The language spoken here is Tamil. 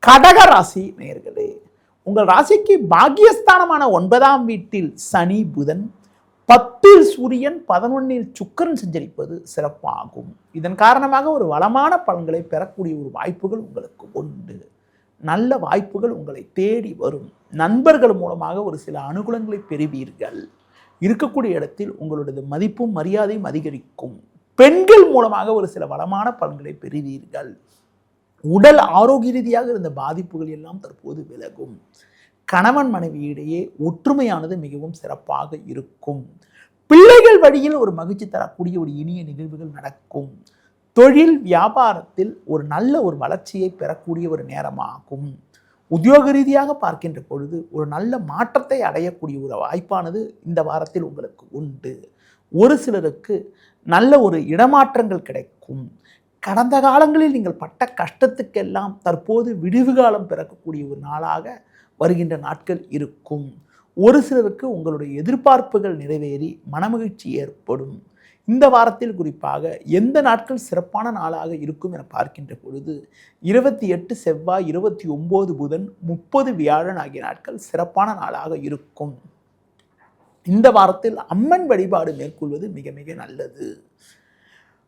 கடக ராசி நேயர்களே, உங்கள் ராசிக்கு பாக்கியஸ்தானமான 9ஆம் வீட்டில் சனி புதன், 10ல் சூரியன், 11ல் சுக்கிரன் சஞ்சரிப்பது சிறப்பாகும். இதன் காரணமாக ஒரு வளமான பலன்களை பெறக்கூடிய ஒரு வாய்ப்புகள் உங்களுக்கு உண்டு. நல்ல வாய்ப்புகள் உங்களை தேடி வரும். நண்பர்கள் மூலமாக ஒரு சில அனுகூலங்களை பெறுவீர்கள். இருக்கக்கூடிய இடத்தில் உங்களுடைய மதிப்பும் மரியாதையும் அதிகரிக்கும். பெண்கள் மூலமாக ஒரு சில வளமான பலன்களை பெறுவீர்கள். உடல் ஆரோக்கிய ரீதியாக இருந்த பாதிப்புகள் எல்லாம் தற்போது விலகும். கணவன் மனைவியிடையே ஒற்றுமையானது மிகவும் சிறப்பாக இருக்கும். பிள்ளைகள் வழியில் ஒரு மகிழ்ச்சி தரக்கூடிய ஒரு இனிய நிகழ்வுகள் நடக்கும். தொழில் வியாபாரத்தில் ஒரு நல்ல ஒரு வளர்ச்சியை பெறக்கூடிய ஒரு நேரமாகும். உத்தியோக ரீதியாக பார்க்கின்ற பொழுது ஒரு நல்ல மாற்றத்தை அடையக்கூடிய ஒரு வாய்ப்பானது இந்த வாரத்தில் உங்களுக்கு உண்டு. ஒரு சிலருக்கு நல்ல ஒரு இடமாற்றங்கள் கிடைக்கும். கடந்த காலங்களில் நீங்கள் பட்ட கஷ்டத்துக்கெல்லாம் தற்போது விடிவு காலம் பிறக்கக்கூடிய ஒரு நாளாக வருகின்ற நாட்கள் இருக்கும். ஒரு சிலருக்கு உங்களுடைய எதிர்பார்ப்புகள் நிறைவேறி மனமகிழ்ச்சி ஏற்படும். இந்த வாரத்தில் குறிப்பாக எந்த நாட்கள் சிறப்பான நாளாக இருக்கும் என பார்க்கின்ற பொழுது 28 செவ்வாய், 29 புதன், 30 வியாழன் ஆகிய நாட்கள் சிறப்பான நாளாக இருக்கும். இந்த வாரத்தில் அம்மன் வழிபாடு மேற்கொள்வது மிக மிக நல்லது.